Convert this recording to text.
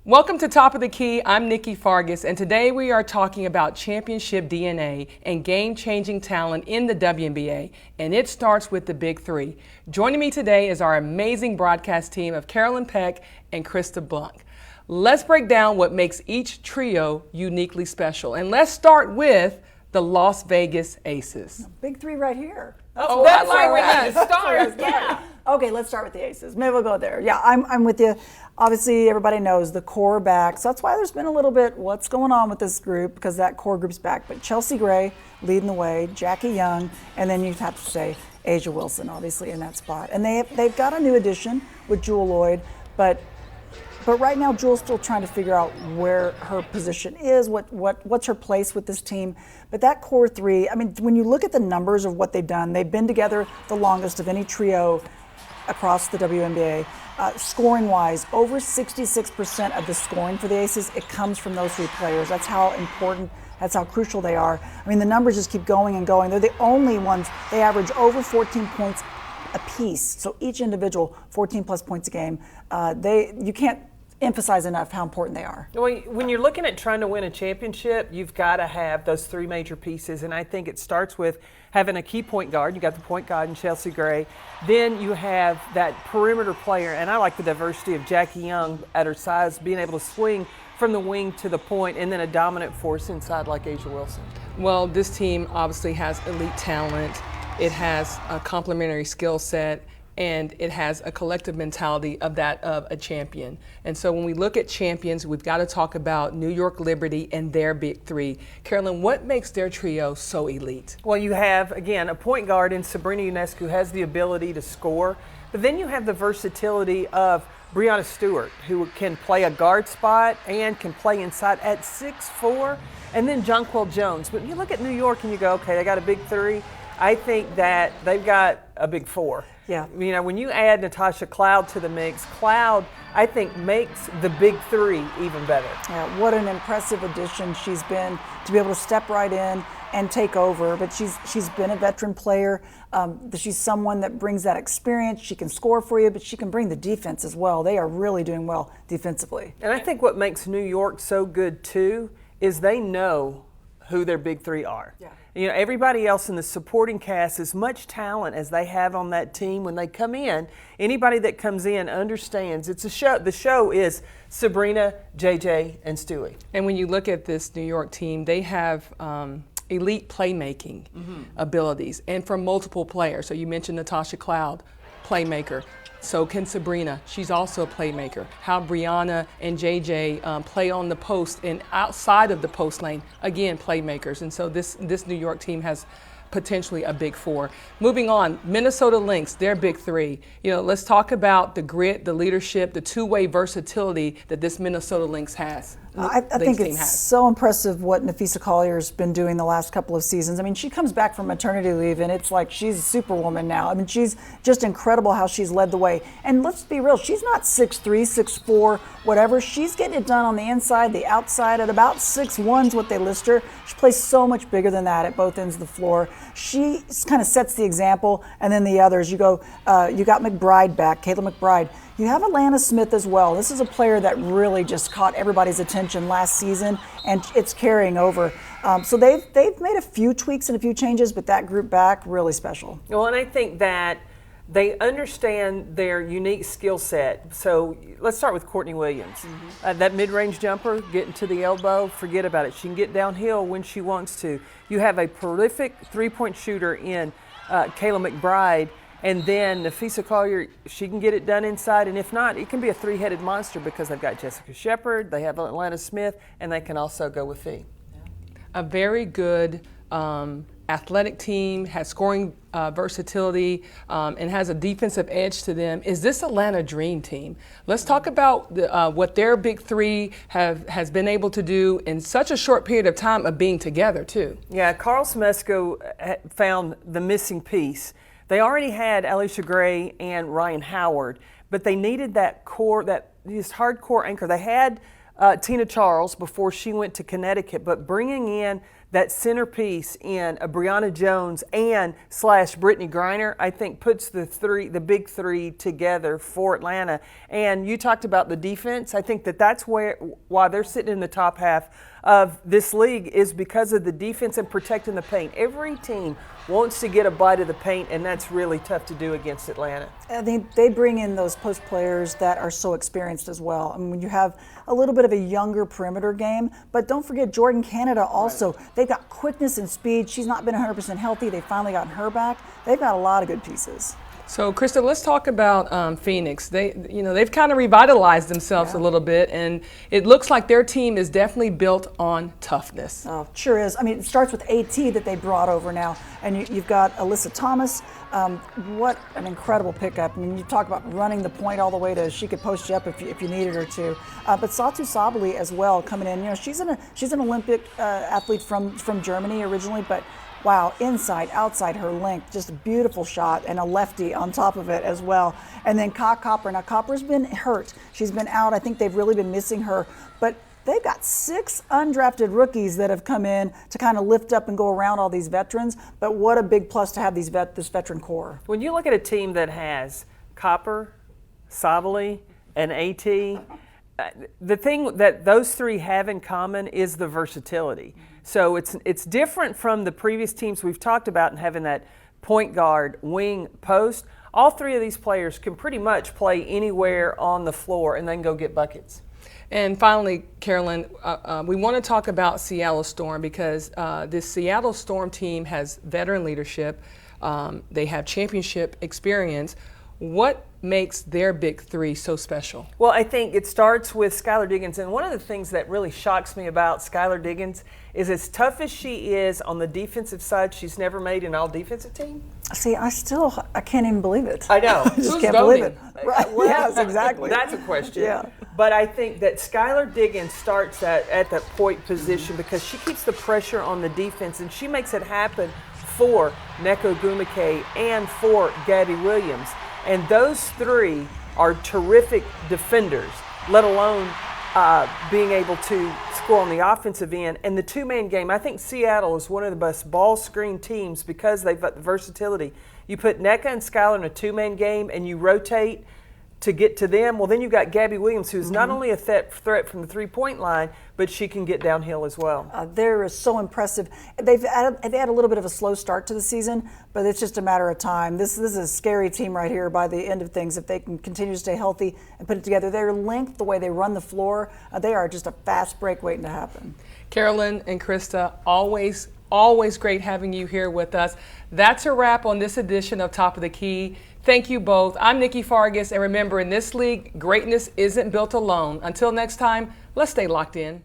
Welcome to Top of the Key. I'm Nikki Fargas, and today we are talking about championship DNA and game-changing talent in the WNBA, and it starts with the Big Three. Joining me today is our amazing broadcast team of Carolyn Peck and Krista Blanc. Let's break down what makes each trio uniquely special, and let's start with the Las Vegas Aces. Big Three right here. That's where we need to start. Yeah. Okay, let's start with the Aces. Maybe we'll go there. Yeah, I'm with you. Obviously, everybody knows the core back, so that's why there's been a little bit what's going on with this group, because that core group's back. But Chelsea Gray leading the way, Jackie Young, and then you'd have to say A'ja Wilson, obviously, in that spot. And they've got a new addition with Jewell Loyd, but right now Jewell's still trying to figure out where her position is, what's her place with this team. But that core three, I mean, when you look at the numbers of what they've done, they've been together the longest of any trio across the WNBA. Scoring-wise, over 66% of the scoring for the Aces, it comes from those three players. That's how important, that's how crucial they are. I mean, the numbers just keep going and going. They're the only ones, they average over 14 points a piece. So each individual, 14 plus points a game. You can't emphasize enough how important they are. Well, when you're looking at trying to win a championship, you've got to have those three major pieces, and I think it starts with having a key point guard. You got the point guard in Chelsea Gray. Then you have that perimeter player, and I like the diversity of Jackie Young at her size, being able to swing from the wing to the point, and then a dominant force inside like A'ja Wilson. Well, this team obviously has elite talent. It has a complementary skill set, and it has a collective mentality of that of a champion. And so when we look at champions, we've got to talk about New York Liberty and their Big Three. Carolyn, what makes their trio so elite? Well, you have, again, a point guard in Sabrina Ionescu who has the ability to score, but then you have the versatility of Breanna Stewart, who can play a guard spot and can play inside at 6'4", and then Jonquel Jones. But you look at New York and you go, okay, they got a Big Three. I think that they've got a Big Four. Yeah. You know, when you add Natasha Cloud to the mix, Cloud, I think, makes the Big Three even better. Yeah, what an impressive addition she's been to be able to step right in and take over. But she's been a veteran player. She's someone that brings that experience. She can score for you, but she can bring the defense as well. They are really doing well defensively. And I think what makes New York so good, too, is they know who their Big Three are. Yeah. You know, everybody else in the supporting cast, as much talent as they have on that team, when they come in, anybody that comes in understands it's a show. The show is Sabrina, JJ, and Stewie. And when you look at this New York team, they have elite playmaking abilities, and from multiple players. So you mentioned Natasha Cloud, playmaker. So can Sabrina. She's also a playmaker. How Breanna and JJ play on the post and outside of the post lane, again, playmakers. And so this New York team has potentially a Big Four. Moving on, Minnesota Lynx, their Big Three. You know, let's talk about the grit, the leadership, the two-way versatility that this Minnesota Lynx has. I think it's so impressive what Nafisa Collier's been doing the last couple of seasons. I mean, she comes back from maternity leave, and it's like she's a superwoman now. I mean, she's just incredible how she's led the way. And let's be real, she's not 6'3", 6'4", whatever. She's getting it done on the inside, the outside, at about 6'1" is what they list her. She plays so much bigger than that at both ends of the floor. She kind of sets the example, and then the others. You go, you got McBride back, Kayla McBride. You have Alana Smith as well. This is a player that really just caught everybody's attention last season, and it's carrying over. So they've made a few tweaks and a few changes, but that group back, really special. Well, and I think that they understand their unique skill set. So let's start with Courtney Williams. That mid-range jumper, getting to the elbow, forget about it. She can get downhill when she wants to. You have a prolific three-point shooter in Kayla McBride. And then Nafisa Collier, she can get it done inside, and if not, it can be a three-headed monster because they've got Jessica Shepard, they have Alana Smith, and they can also go with Fee. A very good athletic team, has scoring versatility, and has a defensive edge to them. Is this Atlanta Dream Team? Let's talk about what their Big Three has been able to do in such a short period of time of being together, too. Yeah, Carl Smesco found the missing piece. They already had Alicia Gray and Ryan Howard, but they needed that core, that just hardcore anchor. They had Tina Charles before she went to Connecticut, but bringing in that centerpiece in a Brianna Jones and / Brittany Griner, I think puts the big three together for Atlanta. And you talked about the defense. I think that's why they're sitting in the top half of this league is because of the defense and protecting the paint. Every team wants to get a bite of the paint, and that's really tough to do against Atlanta. I think they bring in those post players that are so experienced as well. I mean, when you have a little bit of a younger perimeter game, but don't forget Jordan Canada also. Right. They've got quickness and speed. She's not been 100% healthy. They finally gotten her back. They've got a lot of good pieces. So, Krista, let's talk about Phoenix. They've kind of revitalized themselves a little bit, and it looks like their team is definitely built on toughness. Oh, sure is. I mean, it starts with AT that they brought over now, and you've got Alyssa Thomas. What an incredible pickup. I mean, you talk about running the point all the way to she could post you up if you needed her to. But Satu Sabali as well coming in. You know, she's an Olympic athlete from Germany originally, but wow, inside, outside her length, just a beautiful shot and a lefty on top of it as well. And then Ka Copper. Now, Copper's been hurt. She's been out. I think they've really been missing her. But they've got 6 undrafted rookies that have come in to kind of lift up and go around all these veterans. But what a big plus to have this veteran core. When you look at a team that has Copper, Sabali, and AT, the thing that those three have in common is the versatility. So it's different from the previous teams we've talked about and having that point guard, wing, post. All three of these players can pretty much play anywhere on the floor and then go get buckets. And finally, Carolyn, we want to talk about Seattle Storm because this Seattle Storm team has veteran leadership. They have championship experience. What makes their big three so special? Well, I think it starts with Skylar Diggins. And one of the things that really shocks me about Skylar Diggins is as tough as she is on the defensive side, she's never made an all-defensive team. See, I can't even believe it. I know. I just Who's can't voting? believe it. Right. Well, yes, exactly. That's a question. Yeah. But I think that Skylar Diggins starts at that point position because she keeps the pressure on the defense and she makes it happen for Neko Gumake and for Gabby Williams. And those three are terrific defenders, let alone being able to score on the offensive end. And the two-man game, I think Seattle is one of the best ball screen teams because they've got the versatility. You put NECA and Skylar in a two-man game and you rotate to get to them, well, then you've got Gabby Williams, who's not only a threat from the three-point line, but she can get downhill as well. They're so impressive. They had a little bit of a slow start to the season, but it's just a matter of time. This is a scary team right here by the end of things. If they can continue to stay healthy and put it together, their length, the way they run the floor, they are just a fast break waiting to happen. Carolyn and Krista, always great having you here with us. That's a wrap on this edition of Top of the Key. Thank you both. I'm Nikki Fargas, and remember, in this league, greatness isn't built alone. Until next time, let's stay locked in.